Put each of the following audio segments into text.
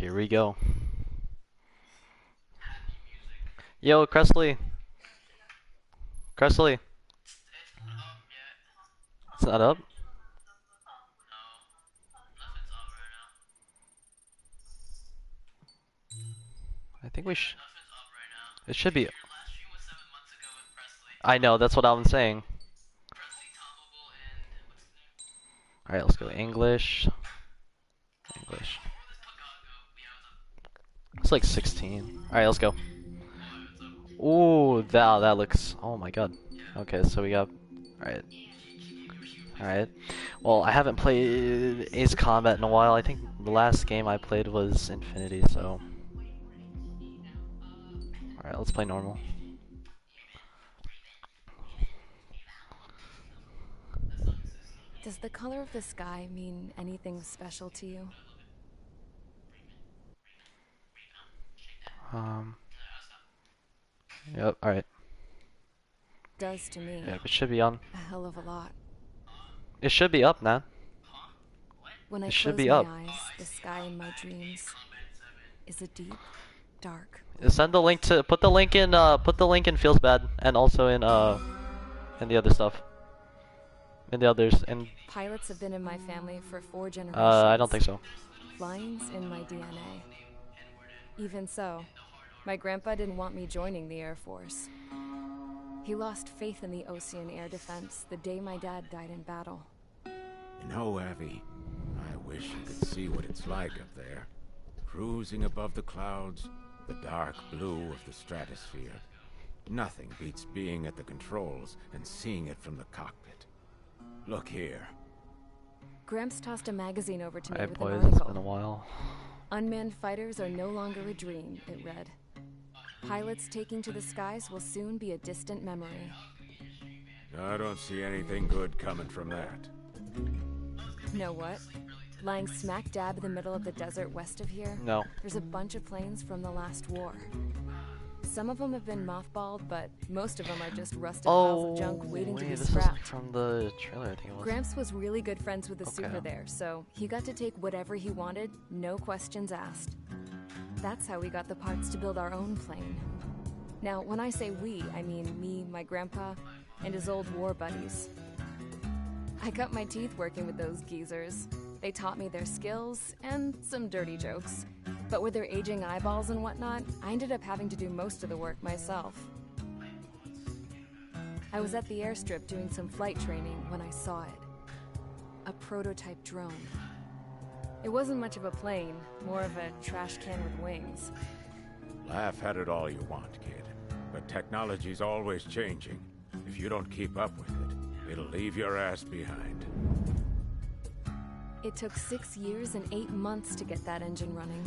Here we go. Yo, Cresley. Cresley. It's not up? I think we should. It should be. I know, that's what I'm saying. Alright, let's go English. English. It's like 16. Alright, let's go. Ooh, that looks. Oh my god. Okay, so we got. Alright. Alright. Well, I haven't played Ace Combat in a while. I think the last game I played was Infinity, so. Alright, let's play normal. Does the color of the sky mean anything special to you? Yep, alright. Does to me. Yeah, it should be on. A hell of a lot. It should be up, man. When I It should close be my up. eyes, the sky in my dreams is a deep, dark. Send the link to put the link in Feels Bad and also in the other stuff. In the others and Pilots have been in my family for 4 generations. I don't think so. Flying's in my DNA. Even so, my grandpa didn't want me joining the Air Force. He lost faith in the Ocean Air Defense the day my dad died in battle. You know, Abby, I wish you could see what it's like up there. Cruising above the clouds, the dark blue of the stratosphere. Nothing beats being at the controls and seeing it from the cockpit. Look here. Gramps tossed a magazine over to me Alright with boys, an it's article. been a while. Unmanned fighters are no longer a dream, it read. Pilots taking to the skies will soon be a distant memory. I don't see anything good coming from that. Know what? Lying smack dab in the middle of the desert west of here, No. there's a bunch of planes from the last war. Some of them have been mothballed, but most of them are just rusted piles of junk waiting to be this is scrapped. from the trailer, I think it was. Gramps was really good friends with the Okay. super there, so he got to take whatever he wanted, no questions asked. That's how we got the parts to build our own plane. Now, when I say we, I mean me, my grandpa, and his old war buddies. I cut my teeth working with those geezers. They taught me their skills and some dirty jokes. But with their aging eyeballs and whatnot, I ended up having to do most of the work myself. I was at the airstrip doing some flight training when I saw it. A prototype drone. It wasn't much of a plane, more of a trash can with wings. Laugh at it all you want, kid. But technology's always changing. If you don't keep up with it, it'll leave your ass behind. It took 6 years and 8 months to get that engine running.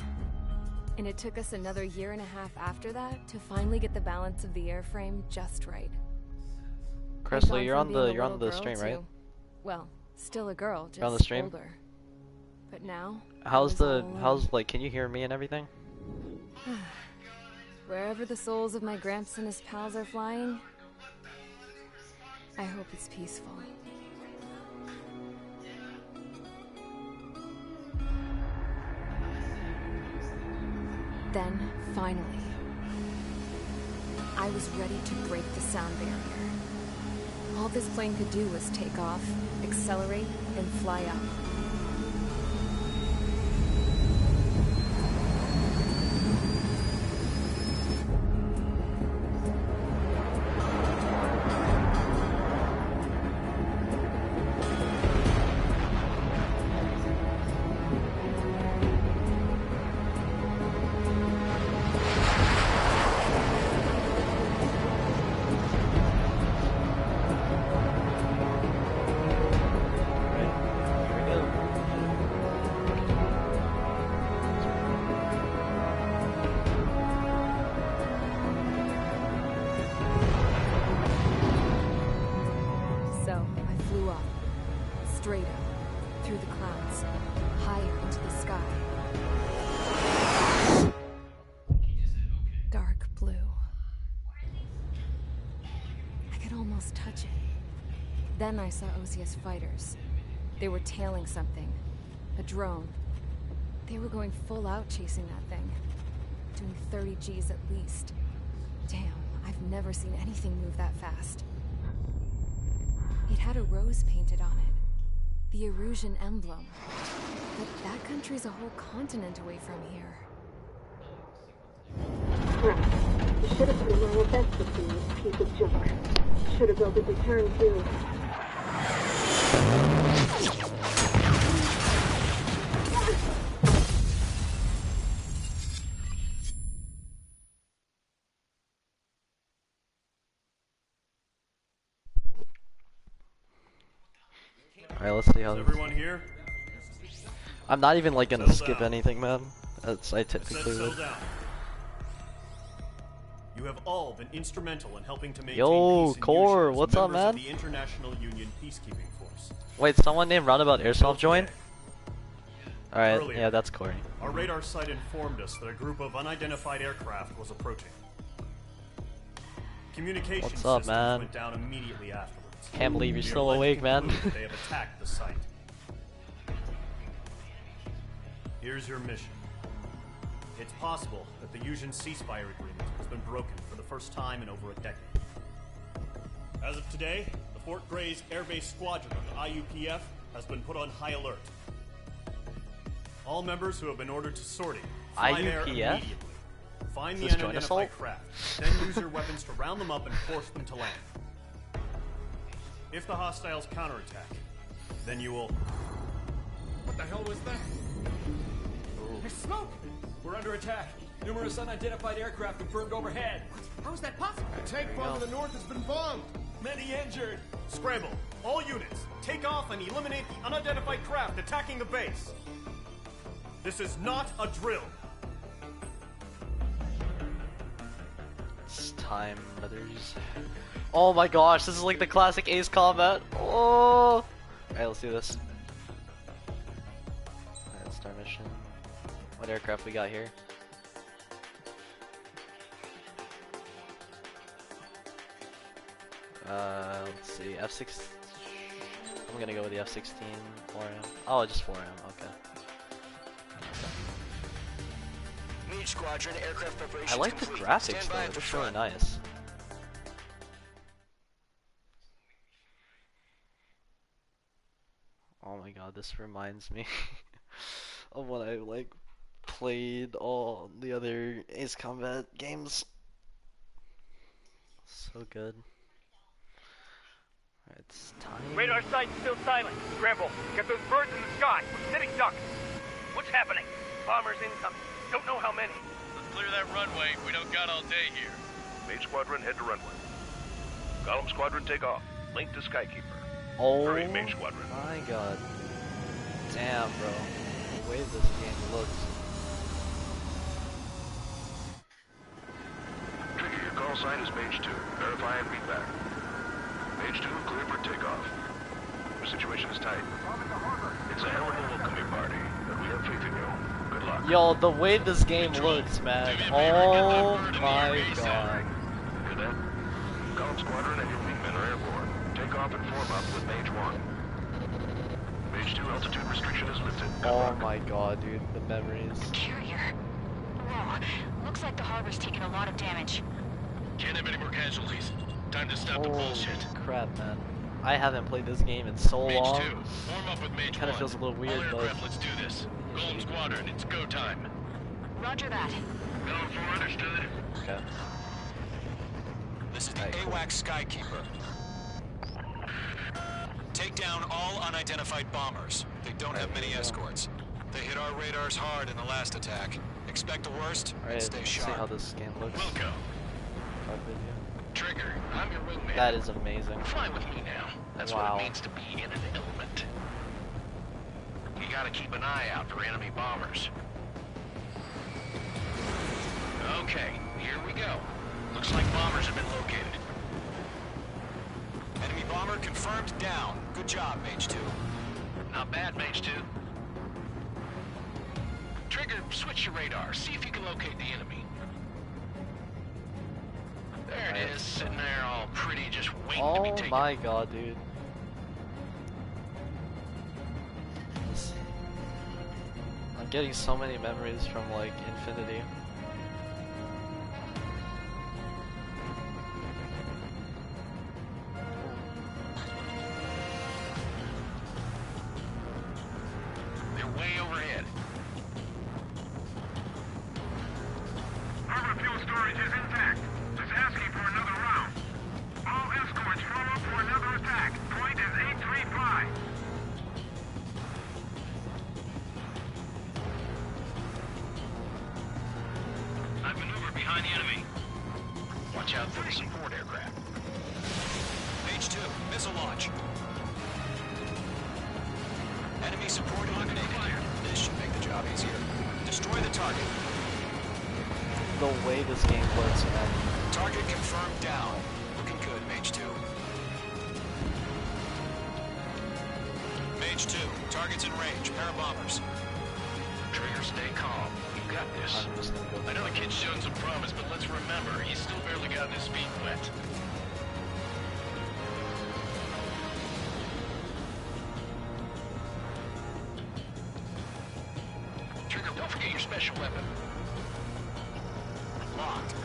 And it took us another 1.5 years after that to finally get the balance of the airframe just right. I'd Cresley, gone you're from on being a you're on little the girl stream, to, right? well, still a girl, just You're on the stream? older. But now, How's I was all alone. like can you hear me and everything? Wherever the souls of my Gramps and his pals are flying, I hope it's peaceful. Then, finally, I was ready to break the sound barrier. All this plane could do was take off, accelerate, and fly up. Here we go. So, I flew up, straight up, through the clouds, higher into the sky. Dark blue. I could almost touch it. Then I saw Osius fighters. They were tailing something. A drone. They were going full out chasing that thing. Doing 30 Gs at least. Damn, I've never seen anything move that fast. It had a rose painted on it. The Erusian emblem. But that country's a whole continent away from here. Crap. You should have put in my best to see this piece of junk. Should have built a return too. Alright, let's see how Is this... everyone here? I'm not even like gonna Settle skip down. anything, man. That's I I said typically settle would. down. You have all been instrumental in helping to maintain Yo, peace in Core, Yuzha as what's up, members of man? the International Union Peacekeeping Force. Wait, someone named Roundabout Airsoft joined? Alright, Earlier. yeah, that's Corey. Our radar site informed us that a group of unidentified aircraft was approaching. Communication What's up, systems man? went down immediately afterwards. Can't believe you're We are still led to awake, man. conclude that they have attacked the site. Here's your mission. It's possible that the Yuzhan ceasefire agreement has been broken for the first time in over a decade. As of today, the Fort Grays Air Base Squadron of the IUPF has been put on high alert. All members who have been ordered to sortie, fly there IUPF? immediately. Find the Is this joint unidentified assault? craft, then use your weapons to round them up and force them to land. If the hostiles counterattack, then you will... What the hell was that? There's smoke! We're under attack. Numerous unidentified aircraft confirmed overhead. How is that possible? The tank farm to the north has been bombed. Many injured. Scramble! All units, take off and eliminate the unidentified craft attacking the base. This is not a drill. It's time, brothers. Oh my gosh, this is like the classic Ace Combat. Oh! Alright, let's do this. Alright, let's start mission. What aircraft we got here? Let's see, F6. I'm gonna go with the F-16 4M. Oh, just 4M, okay. Mage Squadron, aircraft preparation I like the complete. graphics Stand though, by it at the looks really front. nice. Oh my god, this reminds me of when I like played all the other Ace Combat games. So good. Alright, it's time. Radar site's still silent. Scramble. Get those birds in the sky. We're sitting ducks. What's happening? Bombers incoming. Don't know how many. Let's clear that runway. We don't got all day here. Mage Squadron, head to runway. Golem Squadron, take off. Link to Skykeeper. Oh Hurry, Mage Squadron. my god. Damn, bro. The way this game looks. Trigger, your call sign is Mage 2. Verify and read back. Mage 2, clear for takeoff. Your situation is tight. It's a hell of a welcoming party, but we have faith in you. Good luck. Yo, the way this game looks, man. Oh my god. Hear that? Golem Squadron and your wingmen are airborne. Take off and form up with Mage 1. Mage 2, altitude restriction is lifted. Good Oh luck. my god, dude. The memories. Carrier. Whoa. Looks like the harbor's taking a lot of damage. Can't have any more casualties. Time to stop the Holy bullshit. crap, man. I haven't played this game in so Mage long. 2, form up with Mage 1. Kinda feels a little weird, All but- aircraft, let's do this. Golem Squadron, it's go time. Roger that. Golem 4 understood. Okay. This is the Alright, cool. AWACS Skykeeper. Take down all unidentified bombers. They don't have many here we go. escorts. They hit our radars hard in the last attack. Expect the worst and Alright, stay let's see how sharp. this game looks. Wilco, Our video. Trigger, I'm your wingman. That is amazing. Fly with me now. That's Wow. what it means to be in an element. You gotta keep an eye out for enemy bombers. Okay, here we go. Looks like bombers have been located. Enemy bomber confirmed down. Good job, Mage 2. Not bad, Mage 2. Trigger, switch your radar. See if you can locate the enemy. There it is, sitting there all pretty, just waiting to be Oh taken. my god, dude. getting so many memories from like Infinity. They're way overhead. Harbor fuel storage is intact. Just asking for another round. All escorts form up for another attack. Point is 835. I've maneuvered behind the enemy. Watch out for the support aircraft. Page 2, missile launch. Enemy support eliminated. This should make the job easier. Destroy the target. The way this game looks, man. Target confirmed down. Looking good, Mage 2. Mage 2, target's in range. Parabombers. Trigger, stay calm. You got this. I'm just gonna go. I know the kid's shown some promise, but let's remember, he's still barely gotten his feet wet. Trigger, don't forget your special weapon. Locked.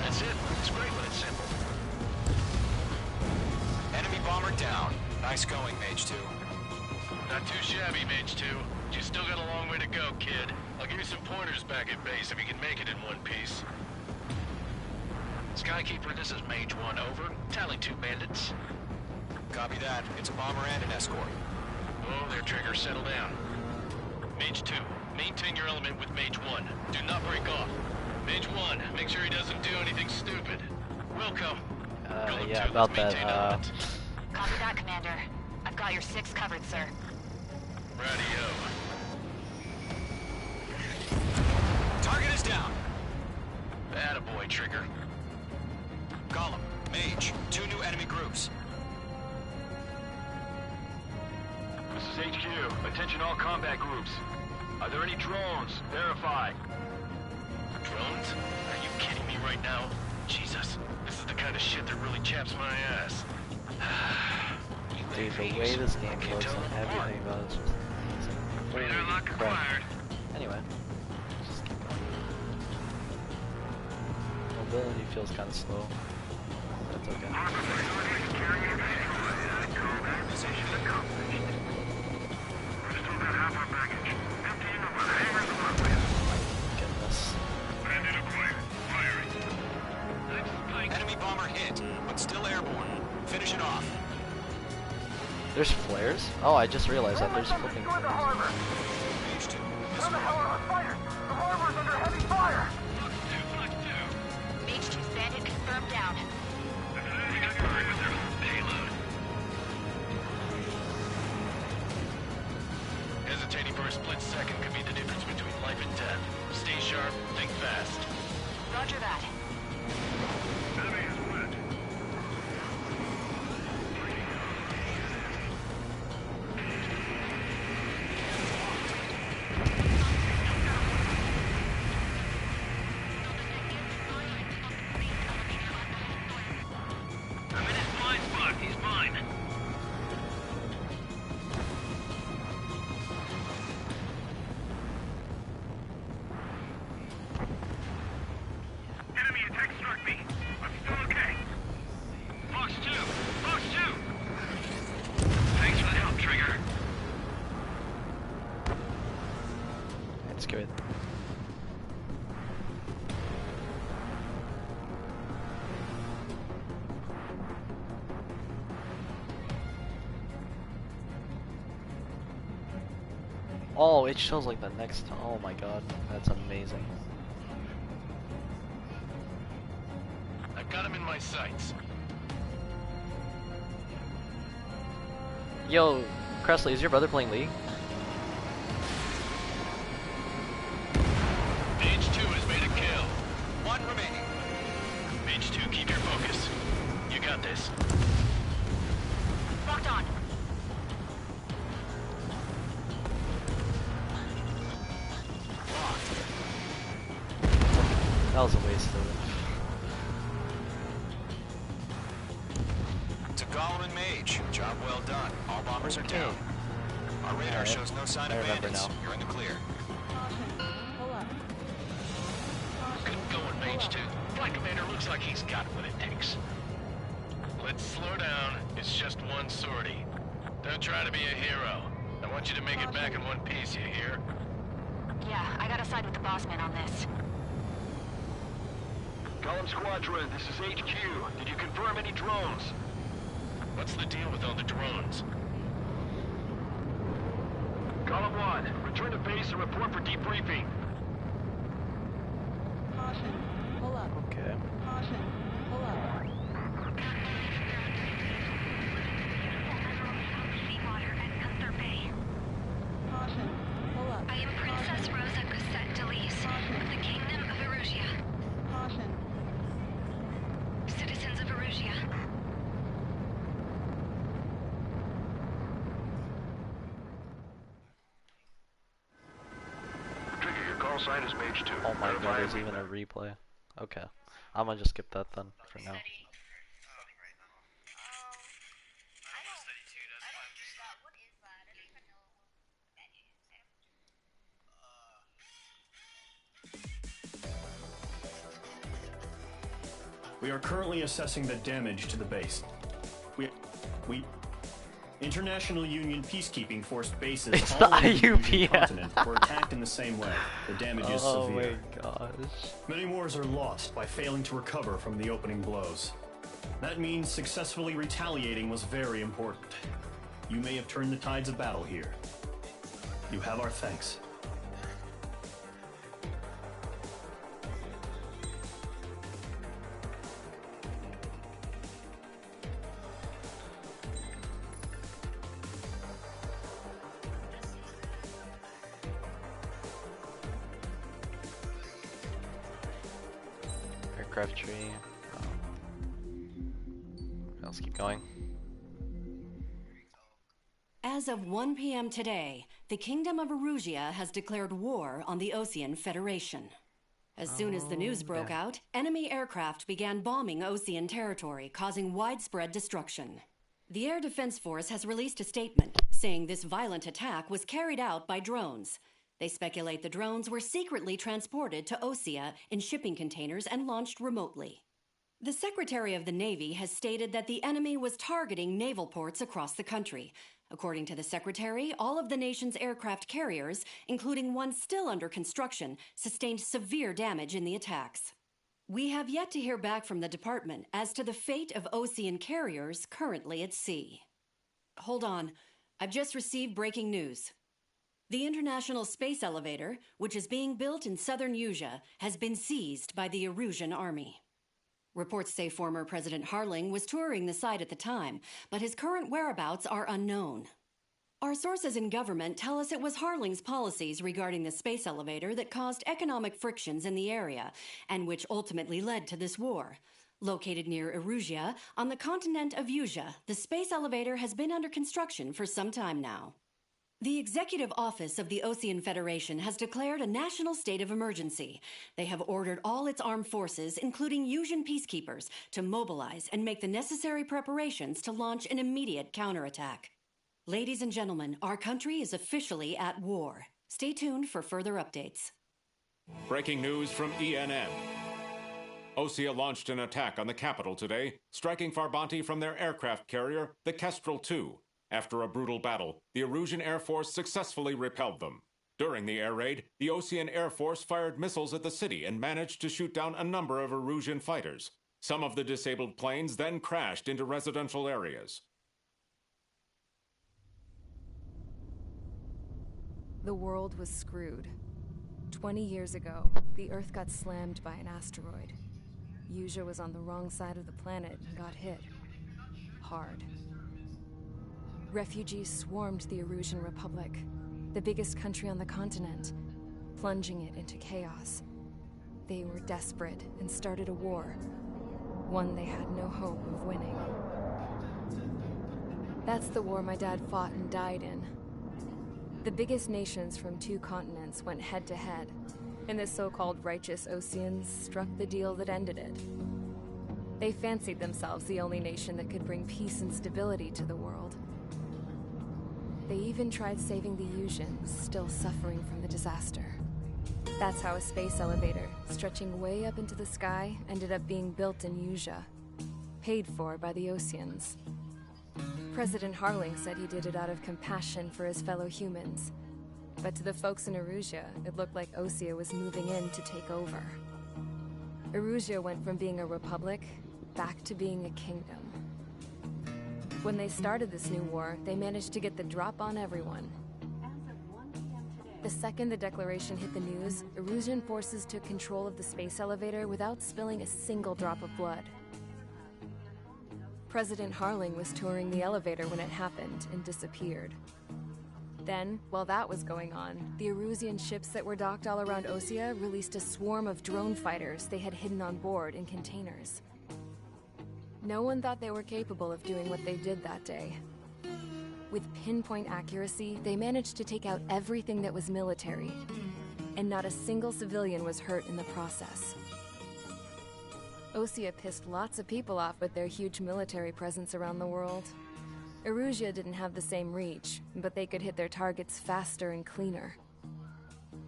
That's it. It's great when it's simple. Enemy bomber down. Nice going, Mage 2. Not too shabby, Mage 2. You still got a long way to go, kid. I'll give you some pointers back at base if you can make it in one piece. Skykeeper, this is Mage 1, over. Tally 2 bandits. Copy that. It's a bomber and an escort. Oh, their Trigger, settle down. Mage 2, maintain your element with Mage 1. Do not break off. Mage 1, make sure he doesn't do anything stupid. Wilco. Golem Yeah, 2, about let's maintain that. element. Copy that, Commander. I've got your 6 covered, sir. Radio. Target is down. Attaboy, Trigger. Column, Mage, 2 new enemy groups. This is HQ. Attention all combat groups. Are there any drones? Verify. Drones? Are you kidding me right now? Jesus, this is the kind of shit that really chaps my ass. Dude, the way this game looks and everything about it is just amazing. Radar lock acquired. Anyway, just keep going. Mobility feels kind of slow. That's okay. Goodness. Enemy bomber hit, but still airborne. Finish it off. There's flares? Oh, I just realized that there's flipping flares. Mage 2, missile launch. The harbor's under heavy fire! Mage 2's bandit confirmed down. Hesitating for a split second could be the difference between life and death. Stay sharp, think fast. Roger that. I'm in his blind spot. He's mine. Enemy attack struck me. I'm still okay. Fox 2! Fox 2! Thanks for the help, Trigger. That's good. Oh, it shows like the next. Oh my god, that's amazing. I've got him in my sights. Yo, Cressley, is your brother playing League? Mage 2 has made a kill. 1 remaining. Mage 2, keep your focus. You got this. Locked on. That was a waste of it. To Gollum and Mage, job well done. All bombers are down. Our radar shows no sign of bandits. You're in the clear. Good going, Mage 2. Flight Commander looks like he's got what it takes. Let's slow down. It's just one sortie. Don't try to be a hero. I want you to make it back in one piece, you hear? Yeah, I gotta side with the boss man on this. Gollum Squadron, this is HQ. Did you confirm any drones? What's the deal with all the drones? Gollum 1, return to base and report for debriefing. Caution, pull up. Okay. Caution, pull up. Seawater at Gunther Bay. Caution, pull up. I am Princess Rosa Cosette Delise of the Kingdom of Erusia. Caution. Citizens of Erusia. Trigger, your call sign is Mage 2. Oh my god, there's even a replay. Okay. I'm gonna just skip that then, for now. We are currently assessing the damage to the base. We International Union peacekeeping force bases It's all the over the Erusian IUPN. continent were attacked in the same way. The damage is Oh severe. my gosh. Many wars are lost by failing to recover from the opening blows. That means successfully retaliating was very important. You may have turned the tides of battle here. You have our thanks. Aircraft tree. Let's keep going. As of 1 p.m. today, the Kingdom of Erusia has declared war on the Osean Federation. As soon as the news broke out, enemy aircraft began bombing Osean territory, causing widespread destruction. The Air Defense Force has released a statement saying this violent attack was carried out by drones. They speculate the drones were secretly transported to Osea in shipping containers and launched remotely. The Secretary of the Navy has stated that the enemy was targeting naval ports across the country. According to the Secretary, all of the nation's aircraft carriers, including one still under construction, sustained severe damage in the attacks. We have yet to hear back from the department as to the fate of Osean carriers currently at sea. Hold on. I've just received breaking news. The International Space Elevator, which is being built in southern Usea, has been seized by the Erusian army. Reports say former President Harling was touring the site at the time, but his current whereabouts are unknown. Our sources in government tell us it was Harling's policies regarding the space elevator that caused economic frictions in the area, and which ultimately led to this war. Located near Erusia, on the continent of Usea, the space elevator has been under construction for some time now. The Executive Office of the Osean Federation has declared a national state of emergency. They have ordered all its armed forces, including Usian peacekeepers, to mobilize and make the necessary preparations to launch an immediate counterattack. Ladies and gentlemen, our country is officially at war. Stay tuned for further updates. Breaking news from ENN. Osea launched an attack on the capital today, striking Farbanti from their aircraft carrier, the Kestrel II. After a brutal battle, the Erusian Air Force successfully repelled them. During the air raid, the Osean Air Force fired missiles at the city and managed to shoot down a number of Erusian fighters. Some of the disabled planes then crashed into residential areas. The world was screwed. 20 years ago, the Earth got slammed by an asteroid. Usea was on the wrong side of the planet and got hit. Hard. Refugees swarmed the Erusian Republic, the biggest country on the continent, plunging it into chaos. They were desperate and started a war, one they had no hope of winning. That's the war my dad fought and died in. The biggest nations from 2 continents went head-to-head, and the so-called righteous Oseans struck the deal that ended it. They fancied themselves the only nation that could bring peace and stability to the world. They even tried saving the Usians, still suffering from the disaster. That's how a space elevator, stretching way up into the sky, ended up being built in Usea, paid for by the Oseans. President Harling said he did it out of compassion for his fellow humans. But to the folks in Erusea, it looked like Osea was moving in to take over. Erusea went from being a republic back to being a kingdom. When they started this new war, they managed to get the drop on everyone. The second the declaration hit the news, Erusian forces took control of the space elevator without spilling a single drop of blood. President Harling was touring the elevator when it happened and disappeared. Then, while that was going on, the Erusian ships that were docked all around Osea released a swarm of drone fighters they had hidden on board in containers. No one thought they were capable of doing what they did that day. With pinpoint accuracy, they managed to take out everything that was military, and not a single civilian was hurt in the process. Osea pissed lots of people off with their huge military presence around the world. Erusea didn't have the same reach, but they could hit their targets faster and cleaner.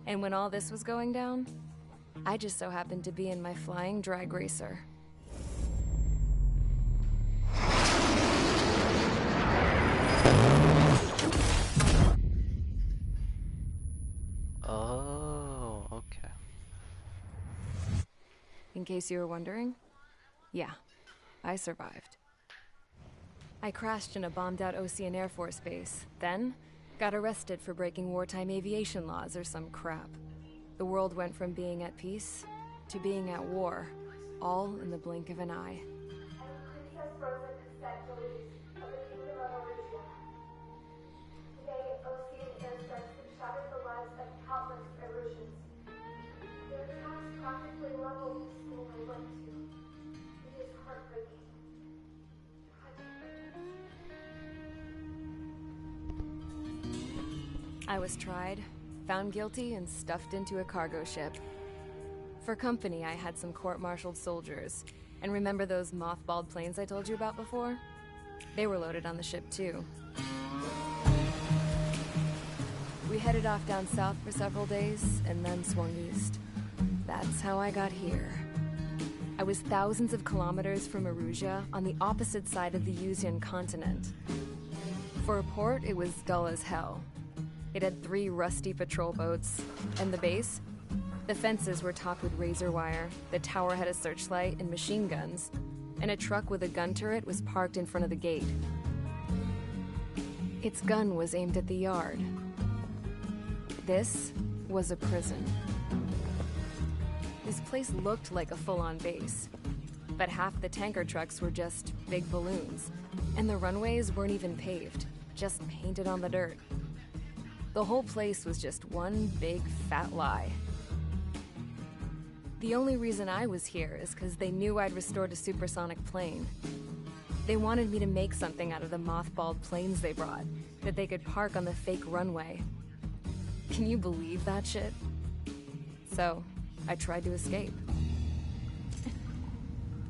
And when all this was going down, I just so happened to be in my flying drag racer. Oh, okay. In case you were wondering, yeah, I survived. I crashed in a bombed-out Osean Air Force base, then got arrested for breaking wartime aviation laws or some crap. The world went from being at peace to being at war, all in the blink of an eye. I was tried, found guilty, and stuffed into a cargo ship. For company, I had some court-martialed soldiers. And remember those mothballed planes I told you about before? They were loaded on the ship, too. We headed off down south for several days, and then swung east. That's how I got here. I was thousands of kilometers from Erusea, on the opposite side of the Usian continent. For a port, it was dull as hell. It had 3 rusty patrol boats, and the base? The fences were topped with razor wire, the tower had a searchlight and machine guns, and a truck with a gun turret was parked in front of the gate. Its gun was aimed at the yard. This was a prison. This place looked like a full-on base, but half the tanker trucks were just big balloons, and the runways weren't even paved, just painted on the dirt. The whole place was just one big fat lie. The only reason I was here is because they knew I'd restored a supersonic plane. They wanted me to make something out of the mothballed planes they brought, that they could park on the fake runway. Can you believe that shit? So, I tried to escape.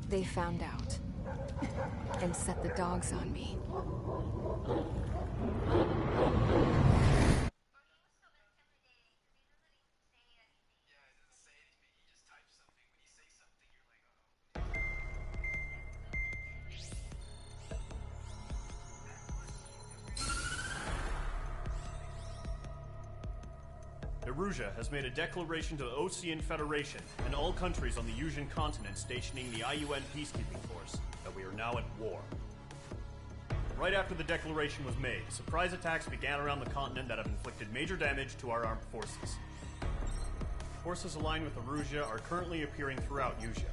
They found out, and set the dogs on me. Erusea has made a declaration to the Osean Federation and all countries on the Usian continent stationing the IUN peacekeeping force that we are now at war. Right after the declaration was made, surprise attacks began around the continent that have inflicted major damage to our armed forces. Forces aligned with Erusea are currently appearing throughout Usea.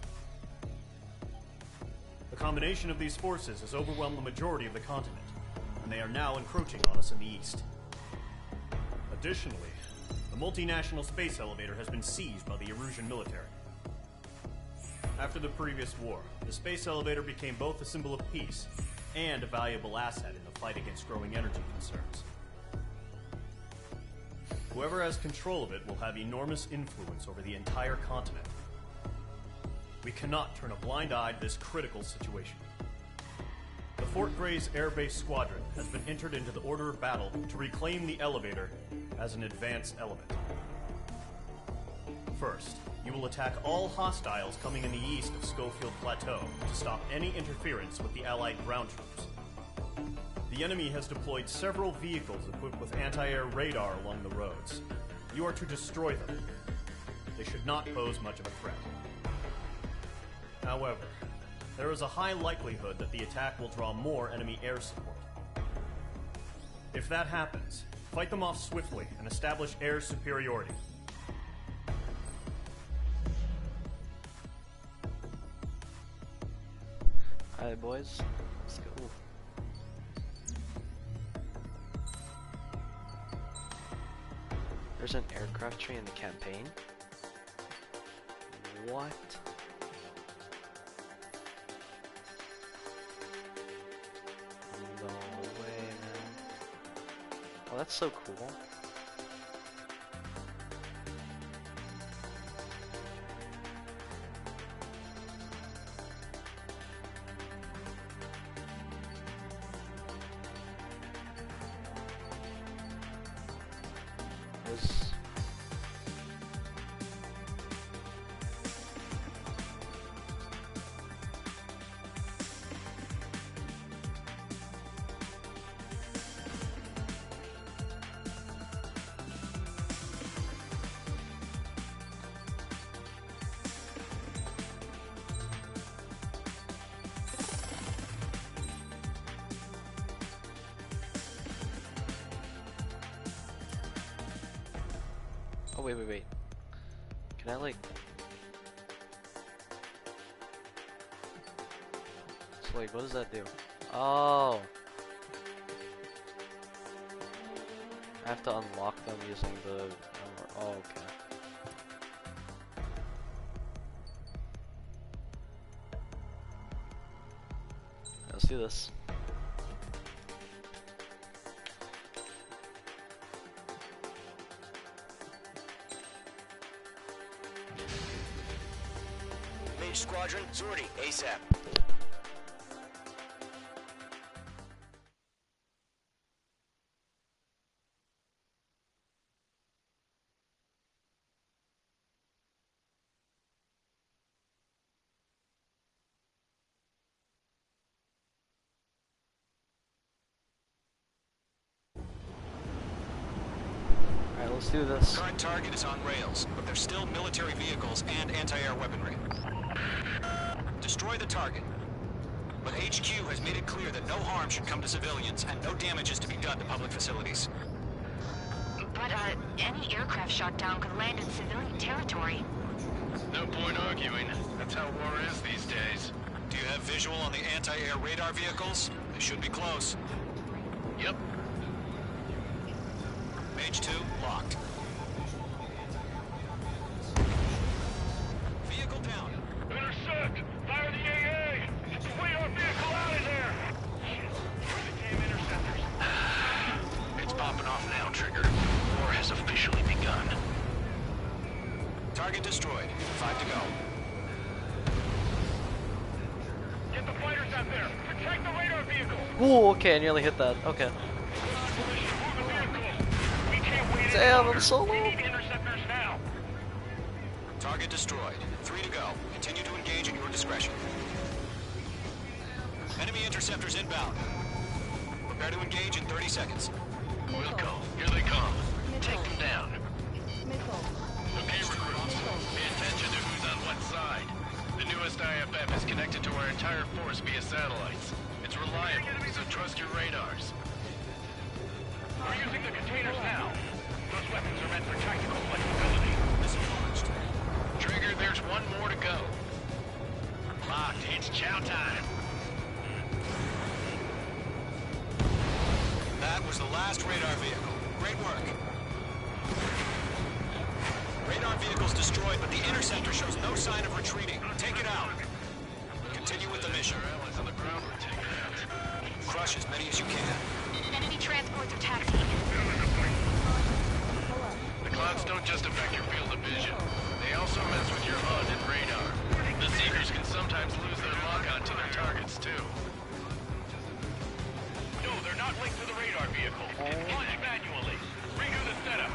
The combination of these forces has overwhelmed the majority of the continent, and they are now encroaching on us in the east. Additionally, the multinational space elevator has been seized by the Erusian military. After the previous war, the space elevator became both a symbol of peace and a valuable asset in the fight against growing energy concerns. Whoever has control of it will have enormous influence over the entire continent. We cannot turn a blind eye to this critical situation. The Fort Grays Air Base Squadron has been entered into the order of battle to reclaim the elevator as an advance element. First, you will attack all hostiles coming in the east of Schofield Plateau to stop any interference with the Allied ground troops. The enemy has deployed several vehicles equipped with anti-air radar along the roads. You are to destroy them. They should not pose much of a threat. However, there is a high likelihood that the attack will draw more enemy air support. If that happens, fight them off swiftly and establish air superiority. Alright, boys, let's go. There's an aircraft tree in the campaign? What? No way, man. Oh, that's so cool. Oh, wait. Can I, like... So, like, what does that do? Oh! I have to unlock them using the... Oh, okay. Let's do this. Squadron, Zordy, ASAP. Alright, let's do this. Current target is on rails, but there's still military vehicles and anti-air weaponry. Destroy the target. But HQ has made it clear that no harm should come to civilians and no damage is to be done to public facilities. But, any aircraft shot down could land in civilian territory. No point arguing. That's how war is these days. Do you have visual on the anti-air radar vehicles? They should be close. Yep. Mage 2, locked. Vehicle down. Intercept! Fire the AA! Get the radar vehicle out of there! Shit. Where are the damn interceptors? It's popping off now, Trigger. War has officially begun. Target destroyed. 5 to go. Get the fighters out there! Protect the radar vehicle! Ooh, okay, I nearly hit that. Okay. Damn, I'm so low. We need interceptors now! Target destroyed. 3 to go. Continue to engage at your discretion. Enemy interceptors inbound. Prepare to engage in 30 seconds. Wilco, here they come. Take them down. Okay, recruits. Pay attention to who's on what side. The newest IFF is connected to our entire force via satellites. It's reliable, so trust your radars. We're using the containers now. Those weapons are meant for tactical flexibility. Missile launched. Trigger, there's one more to go. Locked, it's chow time. That was the last radar vehicle. Great work. Radar vehicle's destroyed, but the interceptor shows no sign of retreating. Take it out. Continue with the mission. On the ground, we're taking out. Crush as many as you can. Enemy transports are taxiing. The clouds don't just affect your field of vision. They also mess with your HUD and radar. The Seekers can sometimes lose their lock-on to their targets, too. No, they're not linked to the radar vehicle. Launch manually. Redo the setup.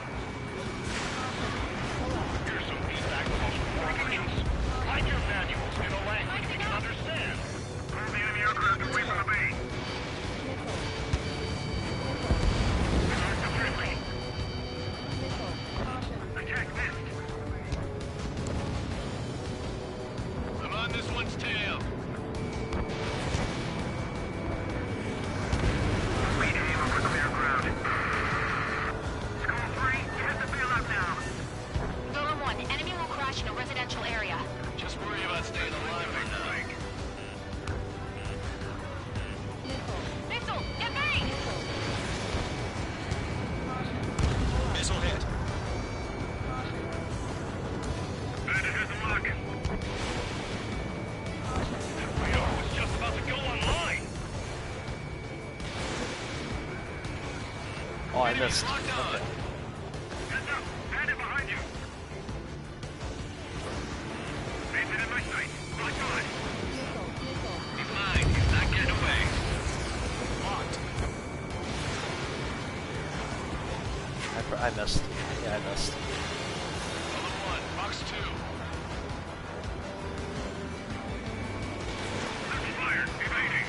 Here's some feedback from most operations. Hide your manuals in a language we can understand. Pull the enemy aircraft away from the base. Attack missed. I'm on this one's tail. Lead aim over clear ground. School 3, you hit the bailout now. Golem 1, enemy will crash in a residential area. Just worry about staying alive right now. Missile, evade! Missile hit. Bandit has the lock. Radar was just about to go online. Oh, I missed. Locked on. Heads up, bandit behind you. Bandit in my sight. Locked on. He's mine. He's not getting away. Locked. I missed. Yeah, I missed. Golem 1, Fox 2. Fire, evading.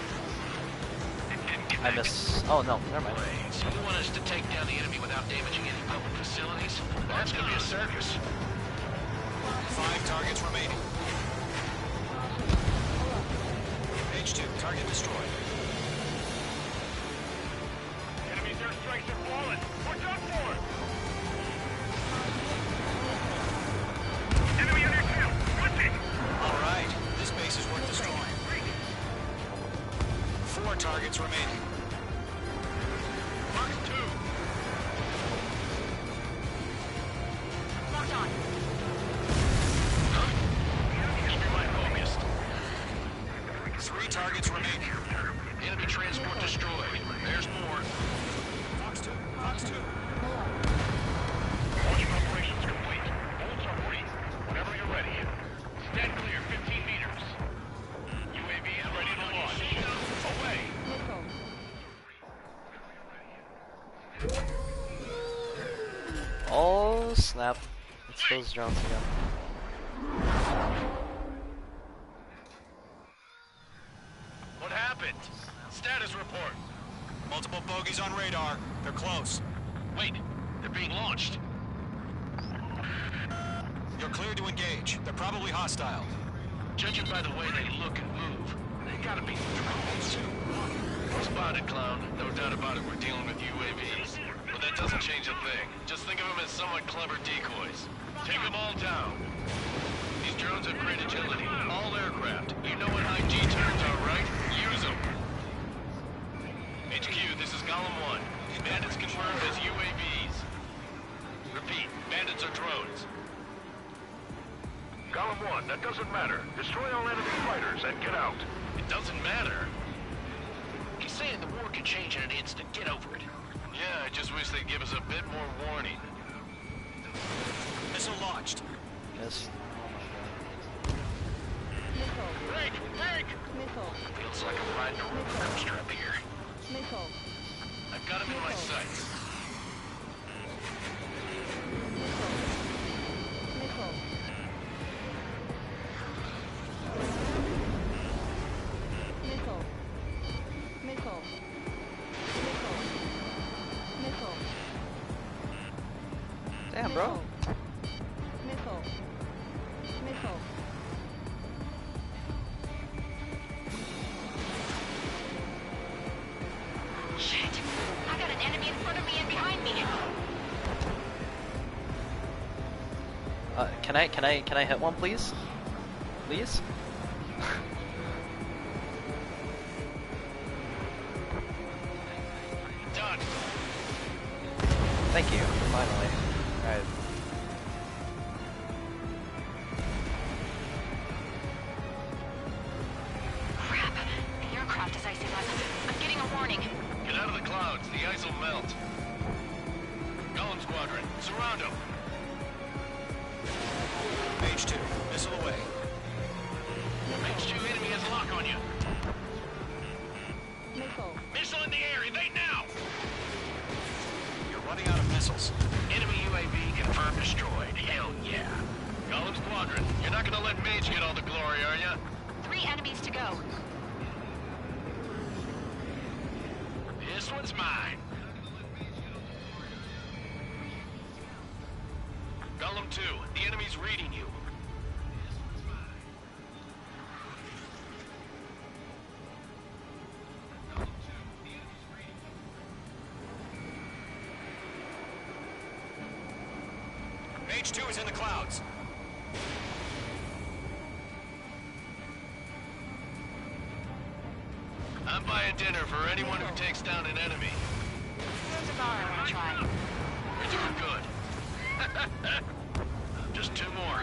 I missed. Oh no, never mind. So you want us to take down the enemy without damaging any public facilities? That's gonna be a circus. 5 targets remaining. H2, target destroyed. Enemy's airstrikes are falling. Watch out for it. Enemy on your tail. Punching. All right, this base is worth destroying. 4 targets remaining. Fox 2. Locked on. Keep your mind focused. 3 targets remaining. Enemy transport destroyed. There's more. Fox 2, Fox 2. Launch operations complete. Bolts are free. Whenever you're ready. Stand clear, 15 meters. UAV is ready to launch. Away. Oh snap! It's those drones again. What happened? Status report. Multiple bogeys on radar. They're close. Wait, they're being launched. You're cleared to engage. They're probably hostile. Judging by the way they look and move, they gotta be drones. Spotted, clown. No doubt about it, we're dealing with UAVs. But that doesn't change a thing. Just think of them as somewhat clever decoys. Take them all down. These drones have great agility. All aircraft. You know what high G turns are, right? Use them. HQ, this is Golem 1. Bandits confirmed as UAVs. Repeat, bandits are drones. Golem 1, that doesn't matter. Destroy all enemy fighters and get out. It doesn't matter. He's saying the war could change in an instant. Get over it. Yeah, I just wish they'd give us a bit more warning. Missile launched. Yes. Break! Break! Missile. Feels like I'm riding a roller coaster up here. Missile. I've got him in my sights. Missile. Missile. Missile. Missile. Missile. Damn, bro. Missile. Missile. Shit! I got an enemy in front of me and behind me. Can I hit one, please? Please? Done. Thank you. Finally. All right. Crap! The aircraft is icing up. I'm getting a warning. Get out of the clouds. The ice will melt. Golem Squadron, surround them. H2, missile away. Mage 2 enemy has a lock on you. Missile. Missile in the air, evade now! You're running out of missiles. Enemy UAV confirmed destroyed. Hell yeah. Gollum Squadron, you're not gonna let Mage get all the glory, are ya? 3 enemies to go. This one's mine. Gollum 2, the enemy's reading you. Mage 2 is in the clouds. I'm buying dinner for anyone who takes down an enemy. There's a bar I want to try. You're doing good. Just 2 more.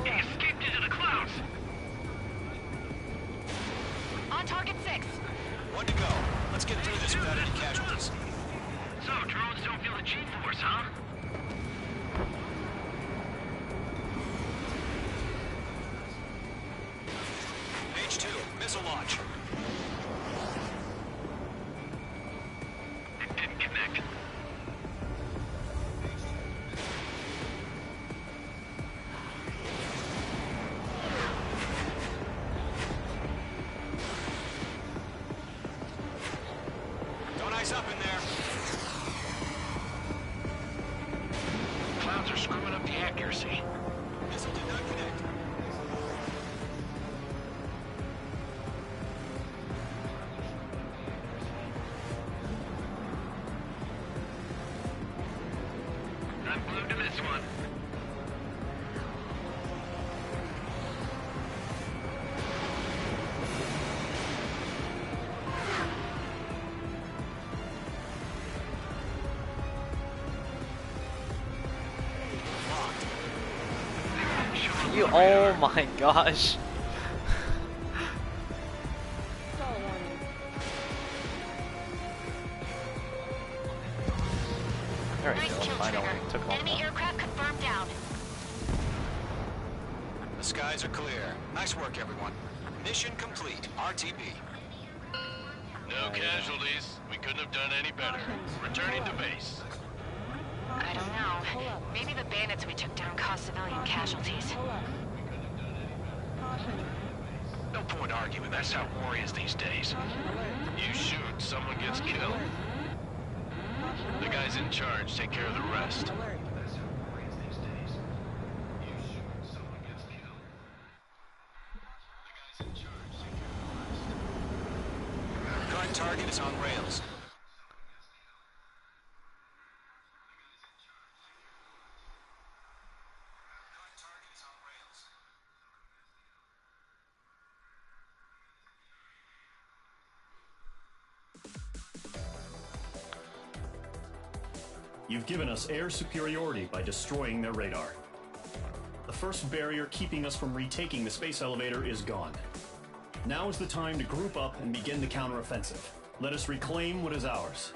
He escaped into the clouds. On target 6. 1 to go. Let's get through this without any casualties. So, drones don't feel the G-force, huh? Mage 2, missile launch. It didn't connect. Don't ice up in there. Clouds are screwing up the accuracy. Missile did not connect. I'm glued to this one. You, oh my gosh. Stall warning. There we Nice go, kill, finally. Trigger. Took long Enemy enough. aircraft confirmed down. The skies are clear. Nice work, everyone. Mission complete. RTB. No casualties. We couldn't have done any better. Returning to base. I don't know. Maybe the bandits we took down caused civilian casualties. Hold up. Caution. No point arguing. That's how war is these days. You shoot, someone gets killed. The guys in charge take care of the rest. Alert. Current target is on rails. You've given us air superiority by destroying their radar. The first barrier keeping us from retaking the space elevator is gone. Now is the time to group up and begin the counteroffensive. Let us reclaim what is ours.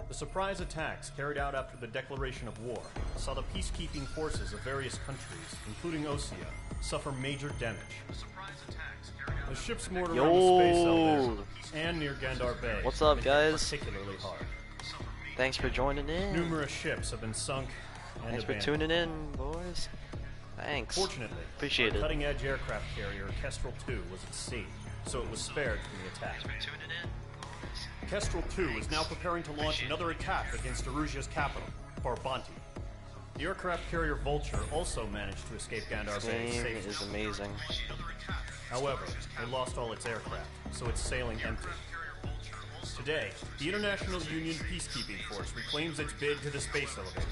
The surprise attacks carried out after the declaration of war saw the peacekeeping forces of various countries, including Osea, suffer major damage. The ships moored around the space elevator and near Gandar Bay. What's up, have been hit guys? Particularly hard. Thanks for joining in. Numerous ships have been sunk and Thanks for abandoned. tuning in, boys. Thanks. Fortunately, Appreciate our it. cutting-edge aircraft carrier Kestrel 2 was at sea, so it was spared from the attack. Kestrel 2 is now preparing to launch another attack against Erusia's capital, Farbanti. The aircraft carrier Vulture also managed to escape Gandar This Bay game safely. is amazing. However, it lost all its aircraft, so it's sailing empty. Today, the International Union Peacekeeping Force reclaims its bid to the space elevator.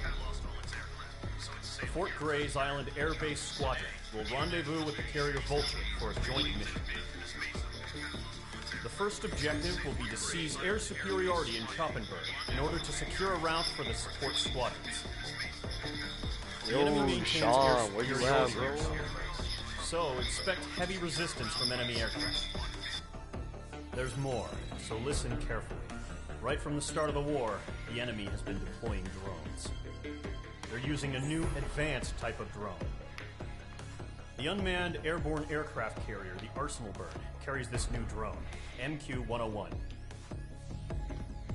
The Fort Gray's Island Air Base Squadron will rendezvous with the carrier Vulture for a joint mission. The first objective will be to seize air superiority in Choppenberg in order to secure a route for the support squadrons. The enemy maintains Shaw, air where you superiority at, bro? in Choppenberg, so expect heavy resistance from enemy aircraft. There's more, so listen carefully. Right from the start of the war, the enemy has been deploying drones. They're using a new advanced type of drone. The unmanned airborne aircraft carrier, the Arsenal Bird, carries this new drone, MQ-101.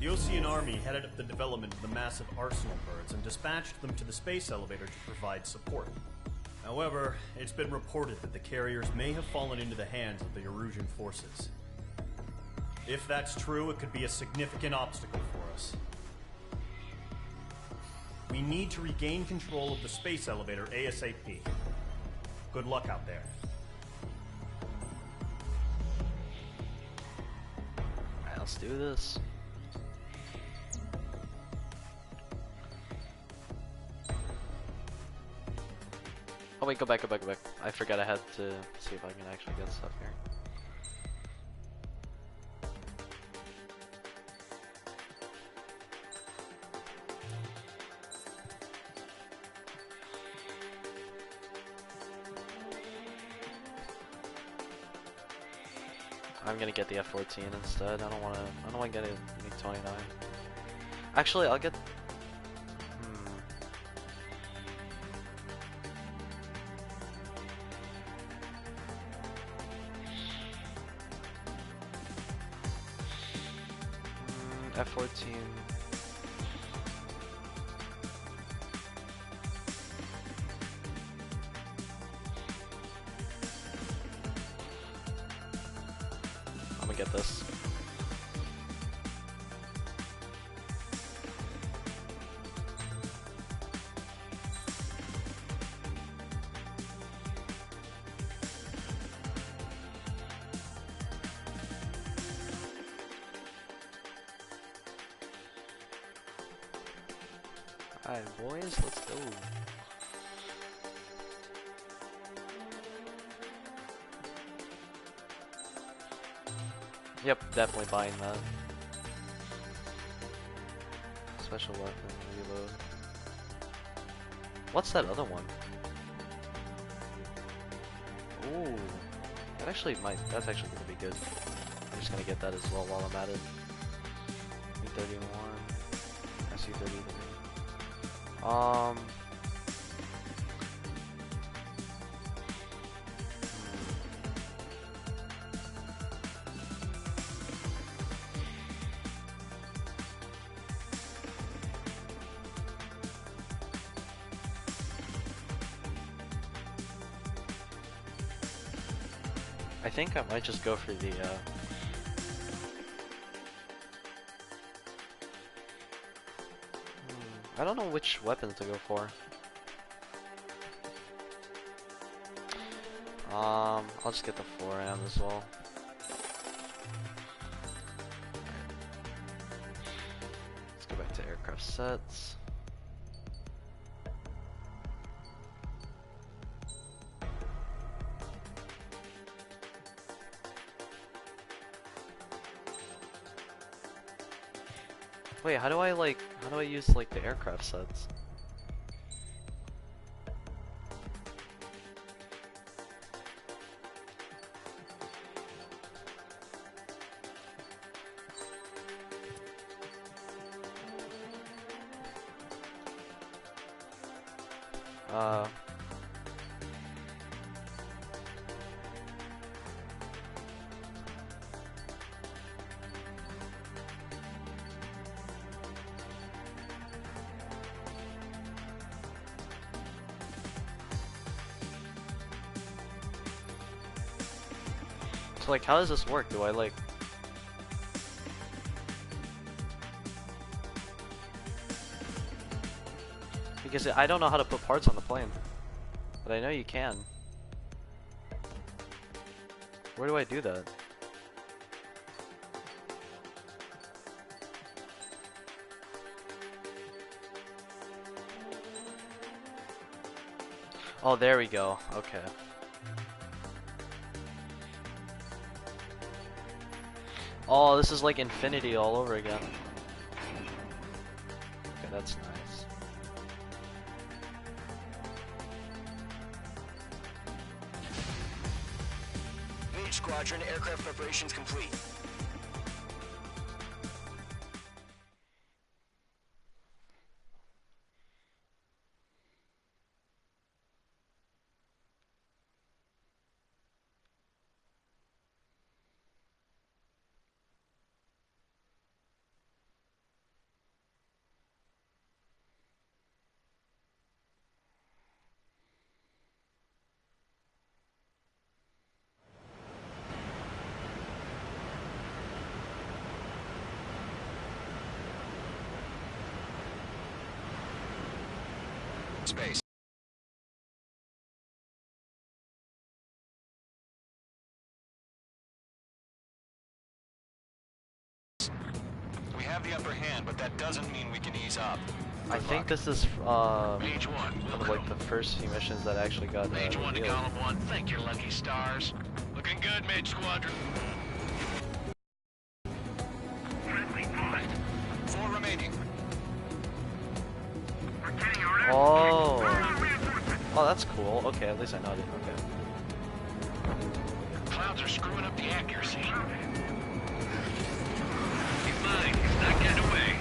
The Osean Army headed up the development of the massive Arsenal Birds and dispatched them to the space elevator to provide support. However, it's been reported that the carriers may have fallen into the hands of the Erusian forces. If that's true, it could be a significant obstacle for us. We need to regain control of the space elevator ASAP. Good luck out there. Alright, let's do this. Oh wait, go back. I forgot I had to see if I can actually get stuff here. I'm gonna get the F-14 instead. I don't want to get a MiG-29. Actually, I'll get. F-14. I'm gonna get this. Alright, boys, let's go. Yep, definitely buying that. Special weapon, reload. What's that other one? Ooh, that's actually gonna be good. I'm just gonna get that as well while I'm at it. E31, SU-33. I think I might just go for the I don't know which weapons to go for. I'll just get the 4AM as well. Let's go back to aircraft sets. Wait, how do I use like the aircraft sets? So like, how does this work? Do I like... Because I don't know how to put parts on the plane. But I know you can. Where do I do that? Oh, there we go. Okay. Oh, this is like Infinity all over again. Okay, that's nice. Mage Squadron, aircraft preparations complete. Space. We have the upper hand, but that doesn't mean we can ease up. I think this is Mage 1, one of like the first few missions that actually got Mage 1 to revealed. column 1. Thank your lucky stars. Looking good, Mage Squadron. Friendly paused. 4 remaining. We're getting our ass Oh. kicked. Where are the reinforcements? Oh, that's cool. Okay, at least I know it. Okay. Clouds are screwing up the accuracy. Keep in mind, he's not getting away.